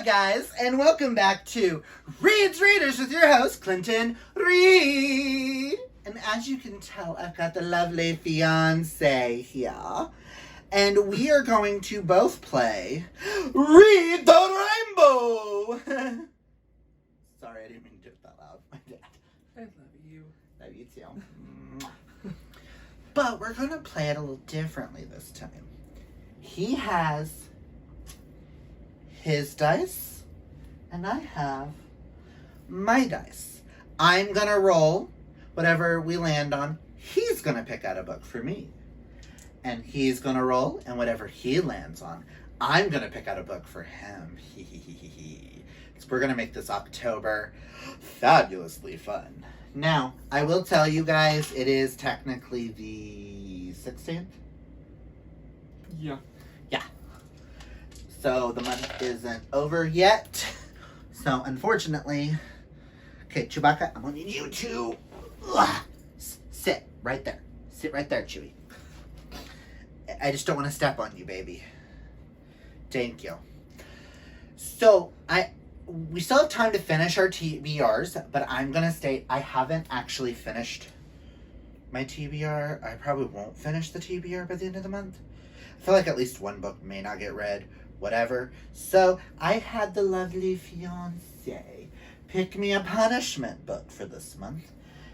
Hi guys, and welcome back to Reed's Readers with your host, Clinton Reed. And as you can tell, I've got the lovely fiancé here. And we are going to both play Read the Rainbow. Sorry, I didn't mean to do it that loud. My dad. I love you. Love you too. But we're going to play it a little differently this time. He has his dice, and I have my dice. I'm going to roll whatever we land on. He's going to pick out a book for me. And he's going to roll, and whatever he lands on, I'm going to pick out a book for him. So we're going to make this October fabulously fun. Now, I will tell you guys, it is technically the 16th. Yeah. Yeah. So the month isn't over yet. So unfortunately, okay, Chewbacca, I'm gonna need you to sit right there. Sit right there, Chewie. I just don't want to step on you, baby. Thank you. So we still have time to finish our TBRs, but I'm gonna state I haven't actually finished my TBR. I probably won't finish the TBR by the end of the month. I feel like at least one book may not get read, whatever. So I had the lovely fiancé pick me a punishment book for this month,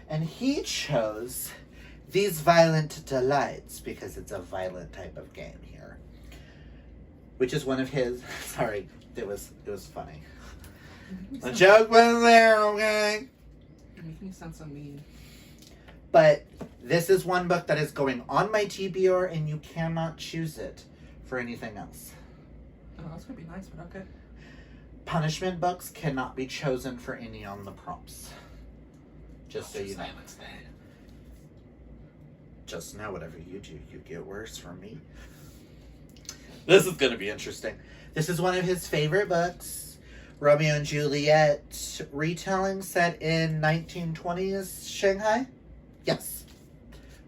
and he chose These Violent Delights because it's a violent type of game here, which is one of his. Sorry, it was funny. The joke was there, okay? You're making me sound so mean. But this is one book that is going on my TBR, and you cannot choose it for anything else. Oh, that's gonna be nice, but okay. Punishment books cannot be chosen for any on the prompts. Just so you know. Just know whatever you do, you get worse from me. This is going to be interesting. This is one of his favorite books. Romeo and Juliet retelling set in 1920s Shanghai. Yes.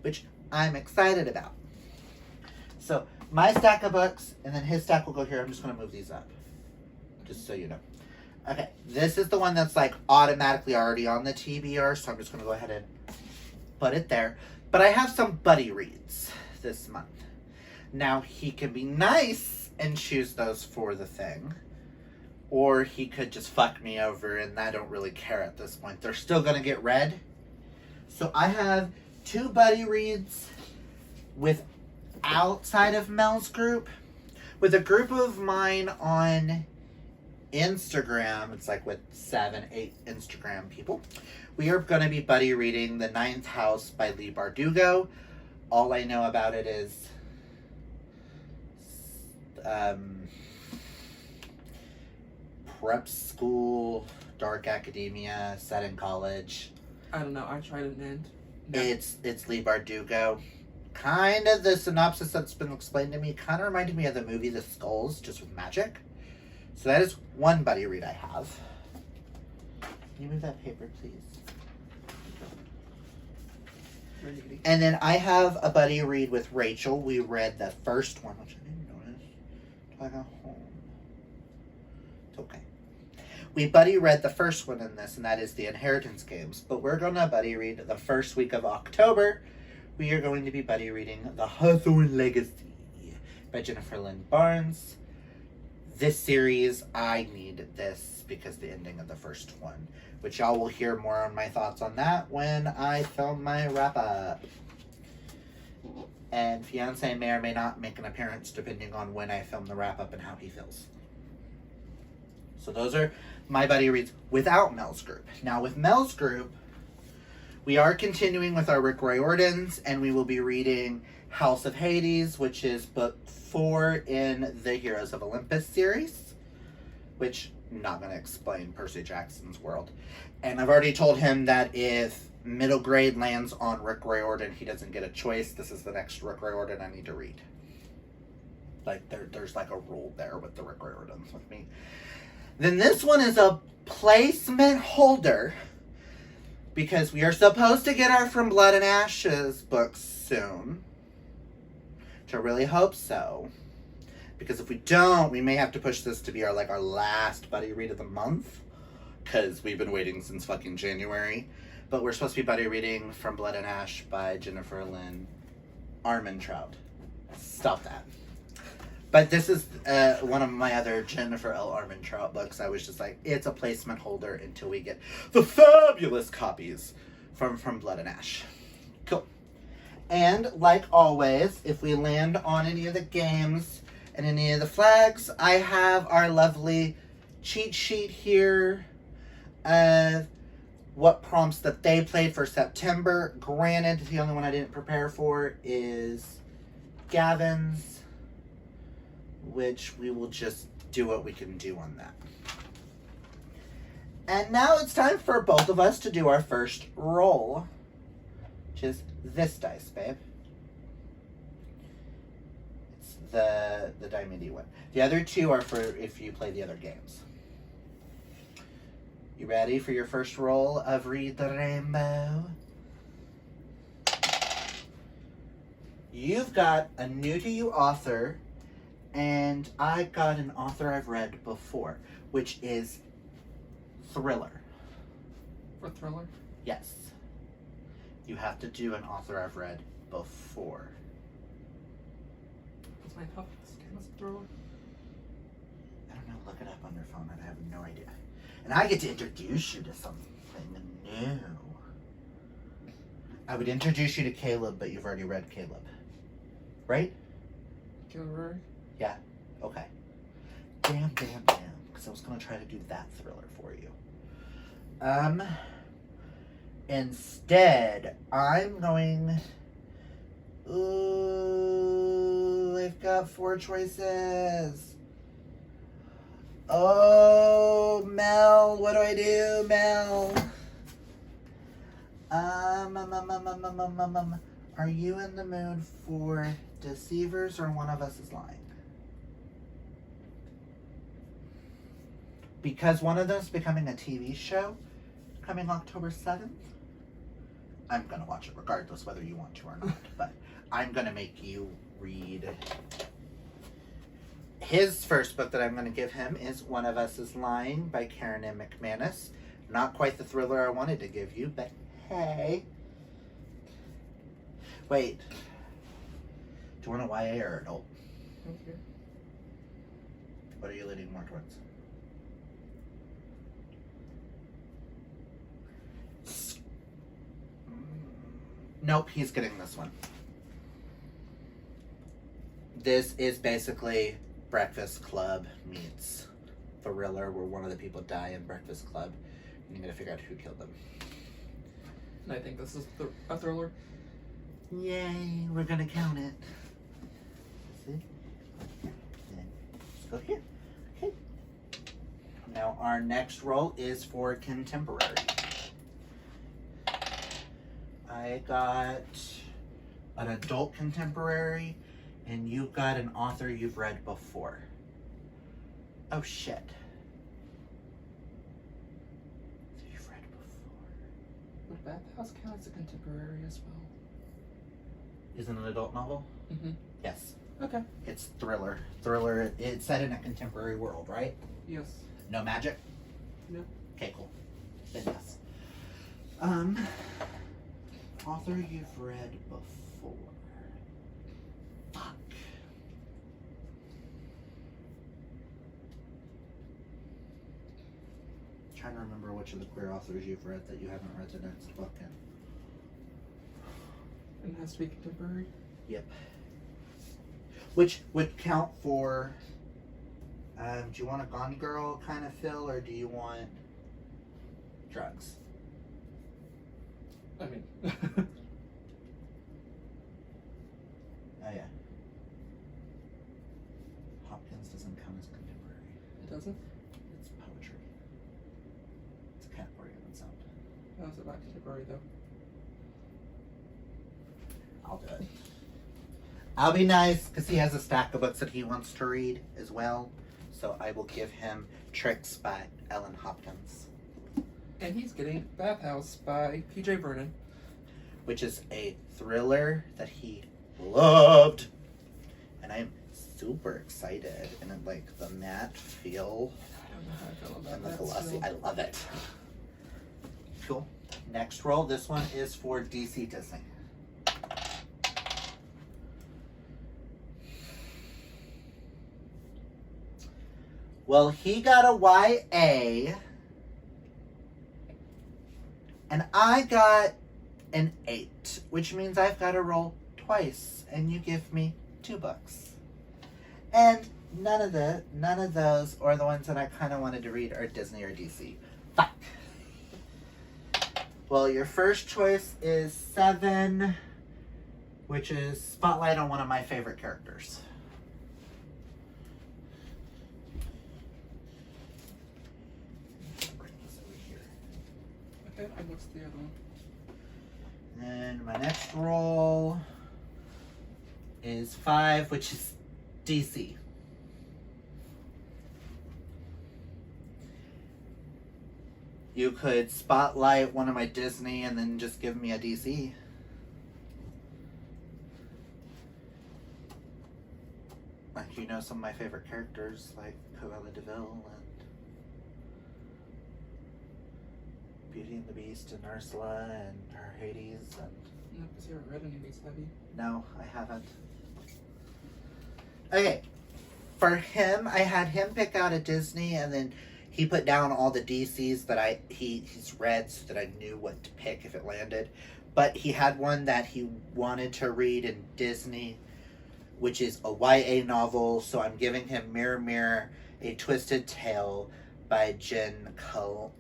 Which I'm excited about. So, my stack of books, and then his stack will go here. I'm just going to move these up. Just so you know. Okay, this is the one that's like automatically already on the TBR, so I'm just going to go ahead and put it there. But I have some buddy reads this month. Now, he can be nice and choose those for the thing. Or he could just fuck me over, and I don't really care at this point. They're still going to get read. So I have 2 buddy reads with outside of Mel's group. With a group of mine on Instagram, it's like with 7, 8 Instagram people. We are going to be buddy reading The Ninth House by Leigh Bardugo. All I know about it is prep school, dark academia, set in college. I don't know. I tried it and No. It's Leigh Bardugo. Kind of the synopsis that's been explained to me kind of reminded me of the movie The Skulls, just with magic. So that is one buddy read I have. Can you move that paper, please? And then I have a buddy read with Rachel. We read the first one, which I didn't notice until I got home. It's okay. We buddy read the first one in this, and that is the Inheritance Games. But we're going to buddy read the first week of October. We are going to be buddy reading The Hawthorne Legacy by Jennifer Lynn Barnes. This series, I need this because the ending of the first one, which y'all will hear more on my thoughts on that when I film my wrap-up. And Fiancé may or may not make an appearance depending on when I film the wrap-up and how he feels. So those are my buddy reads without Mel's group. Now with Mel's group, we are continuing with our Rick Riordans, and we will be reading House of Hades, which is book 4 in the Heroes of Olympus series, which I'm not going to explain Percy Jackson's world. And I've already told him that if middle grade lands on Rick Riordan, he doesn't get a choice. This is the next Rick Riordan I need to read. Like, there's like a rule there with the Rick Riordans with me. Then this one is a placement holder, because we are supposed to get our From Blood and Ashes books soon. Which I really hope so. Because if we don't, we may have to push this to be our last buddy read of the month. Because we've been waiting since fucking January. But we're supposed to be buddy reading From Blood and Ash by Jennifer Lynn Armentrout. Stop that. But this is one of my other Jennifer L. Armentrout books. I was just like, it's a placement holder until we get the fabulous copies from Blood and Ash. Cool. And like always, if we land on any of the games and any of the flags, I have our lovely cheat sheet here of what prompts that they played for September. Granted, the only one I didn't prepare for is Gavin's, which we will just do what we can do on that. And now it's time for both of us to do our first roll, which is this dice, babe. It's the diamond one. The other two are for if you play the other games. You ready for your first roll of Read the Rainbow? You've got a new to you author, and I got an author I've read before, which is thriller. For thriller? Yes. You have to do an author I've read before. What's my toughest game as a thriller? I don't know, look it up on your phone. I have no idea. And I get to introduce you to something new. I would introduce you to Caleb, but you've already read Caleb. Right? Caleb? Yeah. Okay. Damn. Because I was going to try to do that thriller for you. Instead, I'm going... Ooh, I've got 4 choices. Oh, Mel, what do I do, Mel? Are you in the mood for Deceivers or One of Us is Lying? Because one of them is becoming a TV show coming October 7th. I'm going to watch it regardless whether you want to or not. But I'm going to make you read. His first book that I'm going to give him is One of Us is Lying by Karen M. McManus. Not quite the thriller I wanted to give you, but hey. Wait. Do you want a YA or adult? Okay. What are you leaning more towards? Nope, he's getting this one. This is basically Breakfast Club meets thriller, where one of the people die in Breakfast Club, and you gotta figure out who killed them. And I think this is a thriller. Yay, we're gonna count it. See? Let's go here. Okay. Now our next roll is for contemporary. I got an adult contemporary, and you got an author you've read before. Oh shit. So you've read before. Would Bathhouse count as a contemporary as well? Is it an adult novel? Mm-hmm. Yes. Okay. It's thriller. Thriller, it's set in a contemporary world, right? Yes. No magic? No. Okay, cool. Then yes. Author you've read before. Fuck. Trying to remember which of the queer authors you've read that you haven't read the next book in. And it has to be contemporary? Yep. Which would count for, do you want a Gone Girl kind of feel, or do you want drugs? I mean... Oh yeah. Hopkins doesn't count as contemporary. It doesn't? It's poetry. It's a category of its own. How is it not contemporary though? I'll do it. I'll be nice, because he has a stack of books that he wants to read as well. So I will give him Tricks by Ellen Hopkins. And he's getting Bathhouse by P.J. Vernon. Which is a thriller that he loved. And I'm super super excited. And then, like, the matte feel I don't know how I feel about and the that glossy. still. I love it. Cool. Next roll. This one is for DC Disney. Well, he got a YA. And I got an 8, which means I've got to roll twice, and you give me $2. And none of those, or the ones that I kind of wanted to read, are Disney or DC. Fuck. Well, your first choice is 7, which is Spotlight on one of my favorite characters. Bring this over here. Okay, and what's the other one? And my next roll is 5, which is DC. You could spotlight one of my Disney and then just give me a DC. Like, you know, some of my favorite characters, like Cruella de Vil and Beauty and the Beast and Ursula and her Hades and... No, because you haven't read any of these, have you? No, I haven't. Okay. For him, I had him pick out a Disney, and then he put down all the DCs that he's read so that I knew what to pick if it landed. But he had one that he wanted to read in Disney, which is a YA novel. So I'm giving him Mirror Mirror, A Twisted Tale by Jen Colanetta.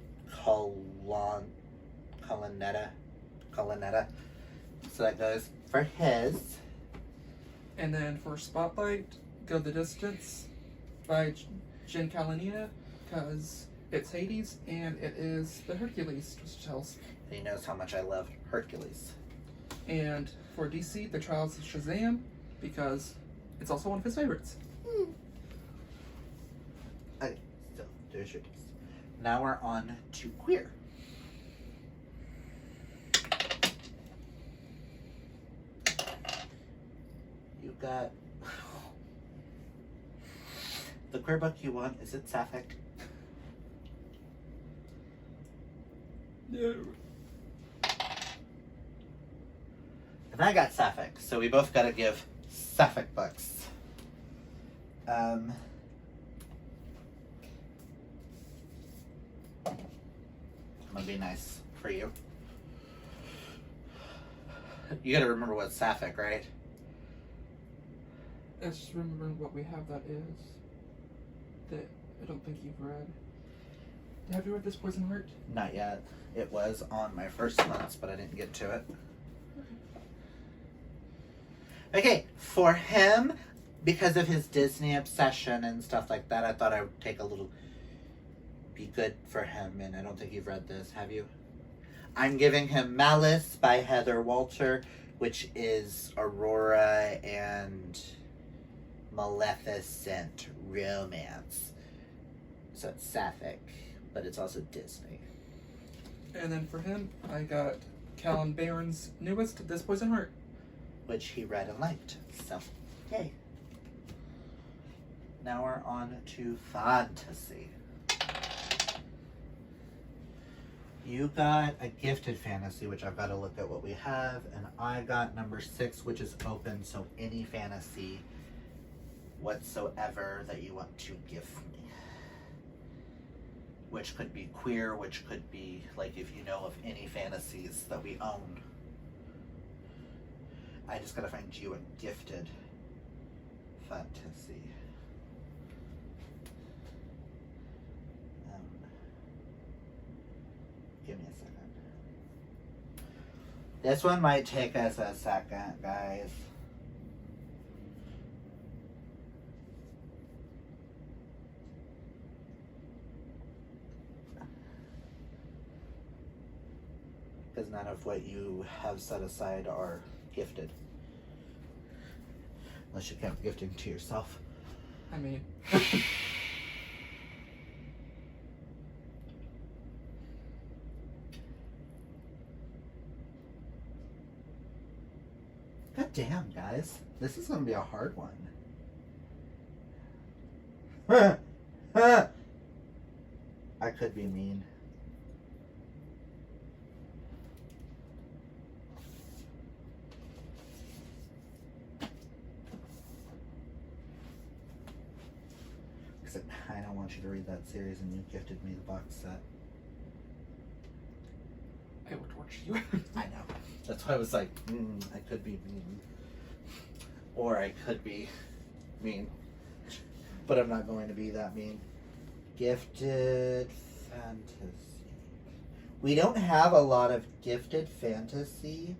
So that goes for his. And then for Spotlight, Go the Distance by Jen Calanita, because it's Hades and it is the Hercules Twisted Tales. He knows how much I love Hercules. And for DC, The Trials of Shazam, because it's also one of his favorites. Okay, so there's your taste. Now we're on to queer. You got the queer book you want. Is it Sapphic? No. And I got Sapphic, so we both got to give Sapphic books. I'm gonna be nice for you. You gotta remember what's Sapphic, right? I just remember what we have that is. That I don't think you've read. Have you read This Poison Heart? Not yet. It was on my first month's, but I didn't get to it. Okay, for him, because of his Disney obsession and stuff like that, I thought I would take a little... be good for him, and I don't think you've read this, have you? I'm giving him Malice by Heather Walter, which is Aurora and Maleficent romance. So it's Sapphic, but it's also Disney. And then for him, I got Callan Barron's newest, This Poison Heart. Which he read and liked. So, yay. Now we're on to fantasy. You got a gifted fantasy, which I've got to look at what we have, and I got number 6, which is open, so any fantasy whatsoever that you want to give me. Which could be queer, which could be, like, if you know of any fantasies that we own. I just gotta find you a gifted fantasy. Give me a second. This one might take us a second, guys. Because none of what you have set aside are gifted. Unless you count gifting to yourself. I mean... God damn, guys. This is going to be a hard one. I could be mean. Because I kind of want you to read that series and you gifted me the box set. I will torture you. I know. That's why I was like, I could be mean. Or I could be mean. But I'm not going to be that mean. Gifted fantasy. We don't have a lot of gifted fantasy.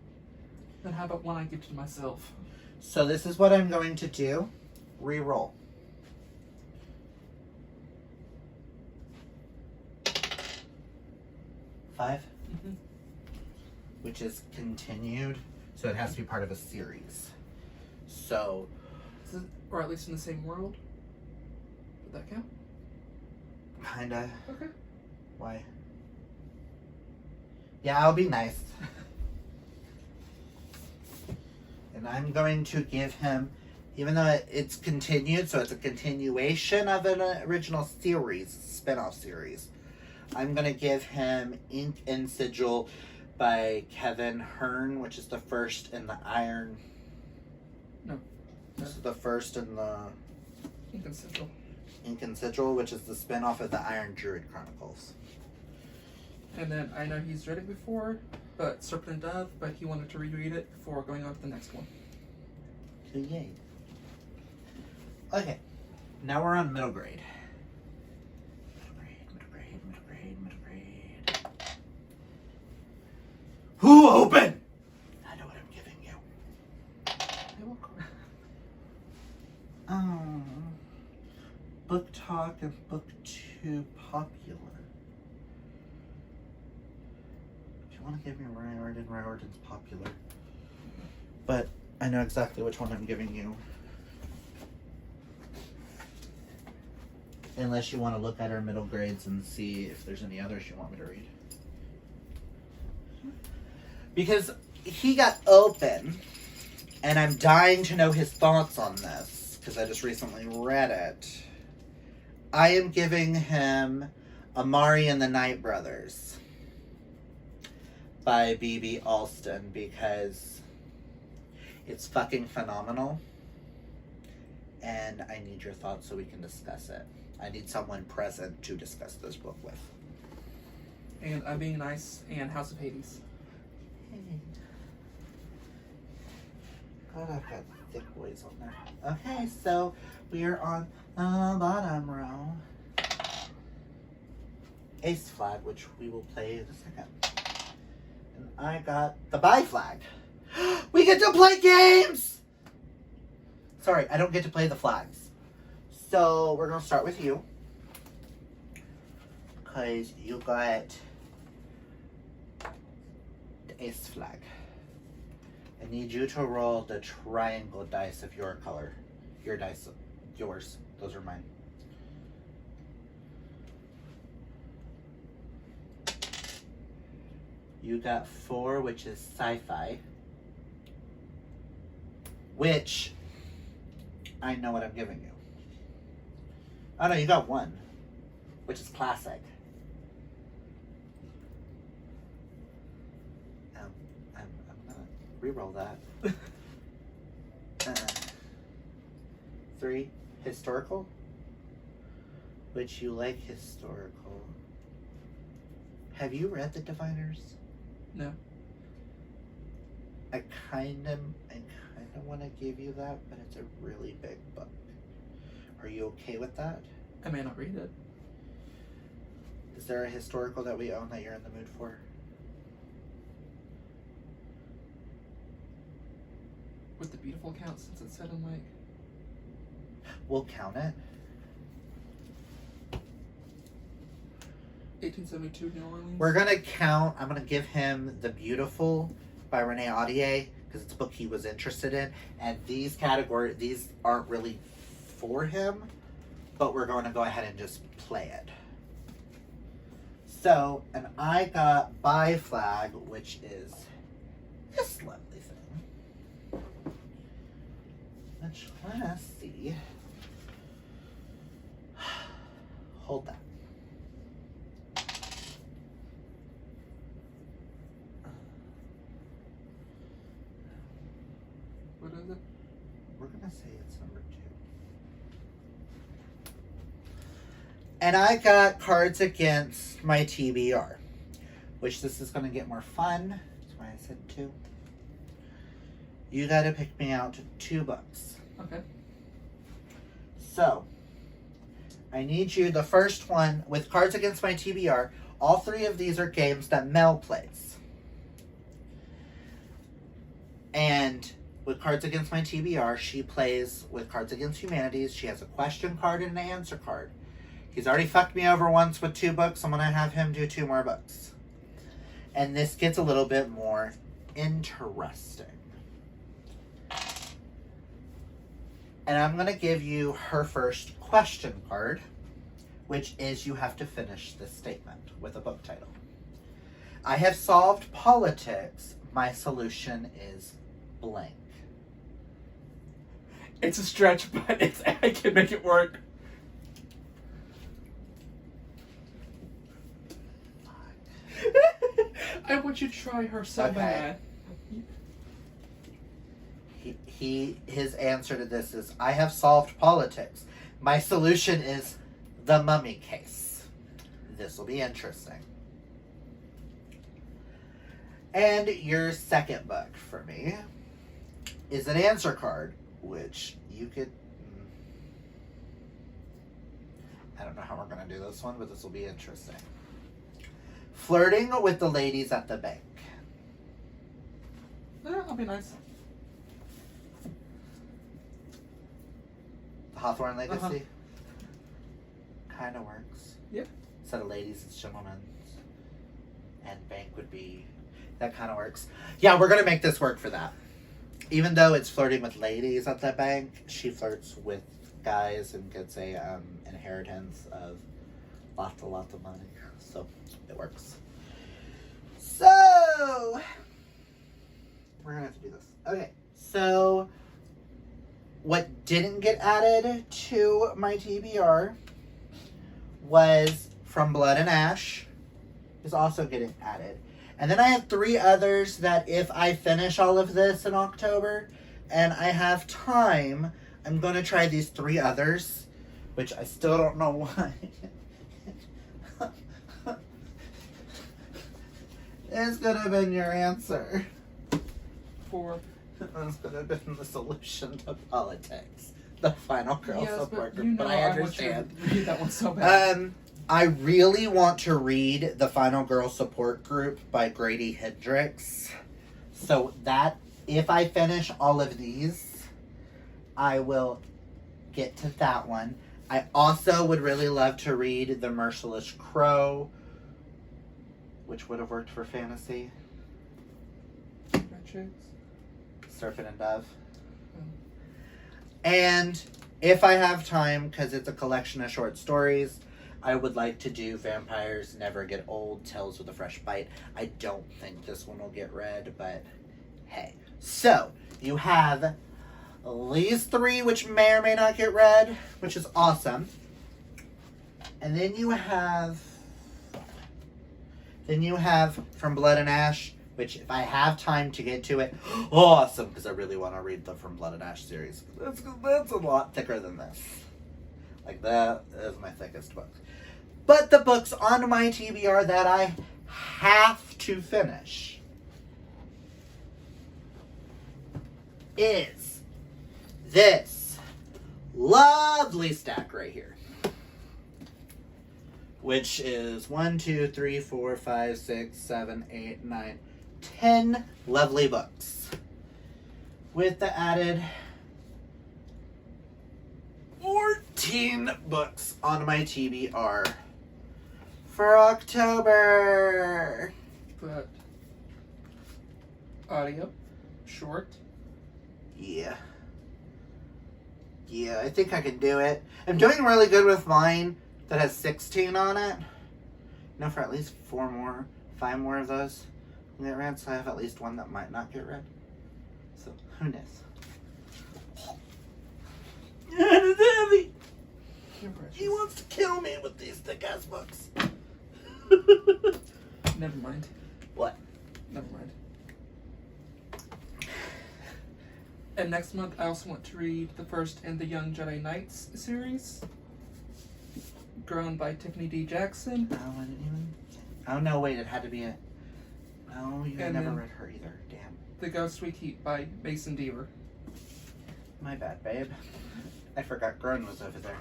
Then how about one I give to myself? So this is what I'm going to do. Reroll. Five. Mm-hmm. Which is continued. So it has to be part of a series. So. Or at least in the same world? Would that count? Kinda. Okay. Why? Yeah, I'll be nice. And I'm going to give him, even though it's continued, so it's a continuation of an original series, spin-off series. I'm going to give him Ink and Sigil by Kevin Hearn, which is the first in the Iron. No. This is the first in the Ink and Sigil. Ink and Sigil, which is the spin-off of the Iron Druid Chronicles. And then I know he's read it before, but Serpent and Dove, but he wanted to reread it before going on to the next one. Yay. Okay, now we're on middle grade. Middle grade. Who open? I know what I'm giving you. You're welcome. Book Talk and Book 2 Popular. If you want to give me Riordan, Riordan's Popular. But I know exactly which one I'm giving you. Unless you want to look at our middle grades and see if there's any others you want me to read. Because he got open, and I'm dying to know his thoughts on this, because I just recently read it. I am giving him Amari and the Night Brothers by B.B. Alston, because it's fucking phenomenal. And I need your thoughts so we can discuss it. I need someone present to discuss this book with. And I'm Being Nice and House of Hades. God, I've got thick boys on there. Okay, so we are on the bottom row. Ace flag, which we will play in a second. And I got the bye flag. We get to play games! Sorry, I don't get to play the flags. So we're going to start with you. Because you got the ace flag. I need you to roll the triangle dice of your color. Your dice. Yours. Those are mine. You got 4, which is sci-fi. Which, I know what I'm giving you. Oh no, you got 1, which is classic. I'm gonna re-roll that. 3, historical, which you like historical. Have you read The Diviners? No. I kind of want to give you that, but it's a really big book. Are you okay with that? I may not read it. Is there a historical that we own that you're in the mood for? With the beautiful count, since it's set in like... We'll count it. 1872 New Orleans. We're gonna count. I'm gonna give him The Beautiful by Renee Audier because it's a book he was interested in, and these aren't really for him, but we're going to go ahead and just play it. So, and I got Bye Flag, which is this lovely thing. Which, let's see. Hold that. What is it? We're gonna say it's number 2. And I got Cards Against My TBR, which this is gonna get more fun. That's why I said 2. You gotta pick me out 2 books. Okay. So, I need you, the first one, with Cards Against My TBR, all 3 of these are games that Mel plays. And with Cards Against My TBR, she plays with Cards Against Humanities. She has a question card and an answer card. He's already fucked me over once with 2 books. I'm going to have him do 2 more books. And this gets a little bit more interesting. And I'm going to give you her first question card, which is you have to finish this statement with a book title. I have solved politics. My solution is blank. It's a stretch, but I can make it work. I want you to try her so bad. His answer to this is, I have solved politics. My solution is the mummy case. This will be interesting. And your second book for me is an answer card, which you could... I don't know how we're going to do this one, but this will be interesting. Flirting with the ladies at the bank. Yeah, that'll be nice. The Hawthorne Legacy. Uh-huh. Kind of works. Yeah. Instead of ladies, it's gentlemen's. And bank would be... That kind of works. Yeah, we're going to make this work for that. Even though it's flirting with ladies at the bank, she flirts with guys and gets a inheritance of lots of money. So, it works. So, we're going to have to do this. Okay, so what didn't get added to my TBR was From Blood and Ash is also getting added. And then I have 3 others that if I finish all of this in October and I have time, I'm going to try these 3 others, which I still don't know why. It's going to have been your answer. For? It's going to have been the solution to politics. The final girl yes, support but group. But I want you understand. to read that one so bad. I really want to read The Final Girl Support Group by Grady Hendrix. So that, if I finish all of these, I will get to that one. I also would really love to read The Merciless Crow, which would have worked for fantasy. Serpent and Dove. And if I have time, because it's a collection of short stories, I would like to do Vampires Never Get Old, Tales with a Fresh Bite. I don't think this one will get read, but hey. So, you have these 3, which may or may not get read, which is awesome. And then you have From Blood and Ash, which if I have time to get to it, awesome, because I really want to read the From Blood and Ash series. That's a lot thicker than this. Like, that is my thickest book. But the books on my TBR that I have to finish is this lovely stack right here. Which is 1, 2, 3, 4, 5, 6, 7, 8, 9, 10 lovely books. With the added 14 books on my TBR for October. But audio, short. Yeah, I think I can do it. I'm doing really good with mine that has 16 on it. No, for at least 5 more of those get read, so I have at least one that might not get read. So, who knows? He wants to kill me with these things. thick ass books. Never mind. What? Never mind. And next month, I also want to read the first in the Young Jedi Knights series, drawn by Tiffany D. Jackson. Oh, I didn't even. Oh no! Wait, it had to be a. No, you And never then- read her either. Damn. The Ghost We Keep by Mason Deaver. My bad, babe. I forgot Grun was over there.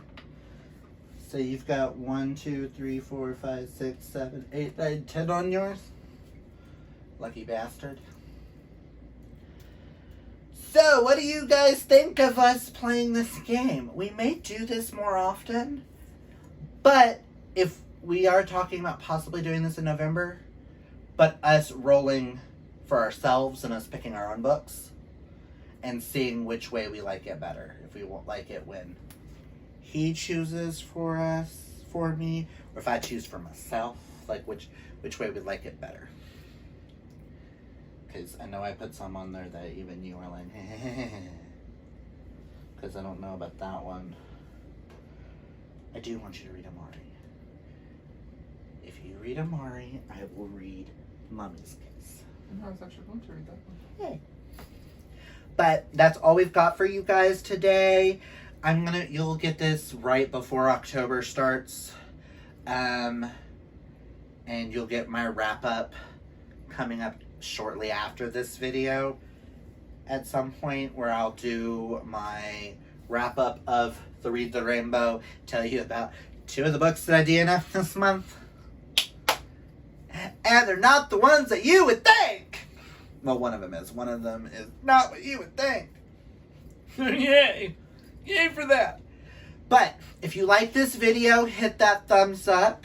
So you've got 1, 2, 3, 4, 5, 6, 7, 8, 9, 10 on yours? Lucky bastard. So, what do you guys think of us playing this game? We may do this more often, but if we are talking about possibly doing this in November, but us rolling for ourselves and us picking our own books and seeing which way we like it better. If we won't like it when he chooses for me, or if I choose for myself, like which way we like it better. Because I know I put some on there that even you were like, because I don't know about that one. I do want you to read Amari. If you read Amari, I will read Mummy's Case. I was actually going to read that one. Yay. But that's all we've got for you guys today. You'll get this right before October starts. And you'll get my wrap up coming up shortly after this video at some point, where I'll do my wrap up of the Read the Rainbow, tell you about 2 of the books that I DNF'd this month. And they're not the ones that you would think. Well, one of them is. One of them is not what you would think. Yay. Yay for that. But if you like this video, hit that thumbs up.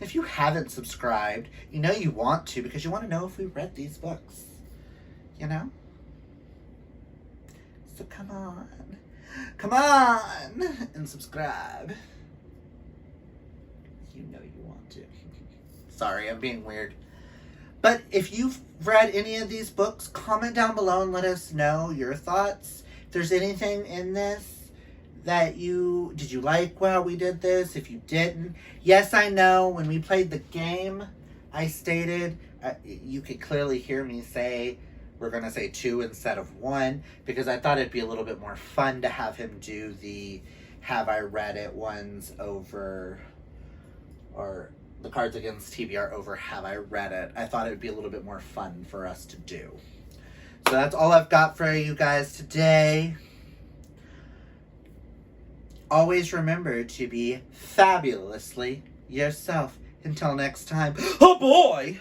If you haven't subscribed, you know you want to, because you want to know if we read these books. You know? So come on. Come on and subscribe. You know you want to. Sorry, I'm being weird. But if you've read any of these books, comment down below and let us know your thoughts. If there's anything in this that did you like how we did this? If you didn't, yes, I know when we played the game, I stated, you could clearly hear me say, we're going to say 2 instead of 1, because I thought it'd be a little bit more fun to have him do the have I read it ones over, or the Cards Against TBR over have I read it. I thought it would be a little bit more fun for us to do. So that's all I've got for you guys today. Always remember to be fabulously yourself. Until next time. Oh boy!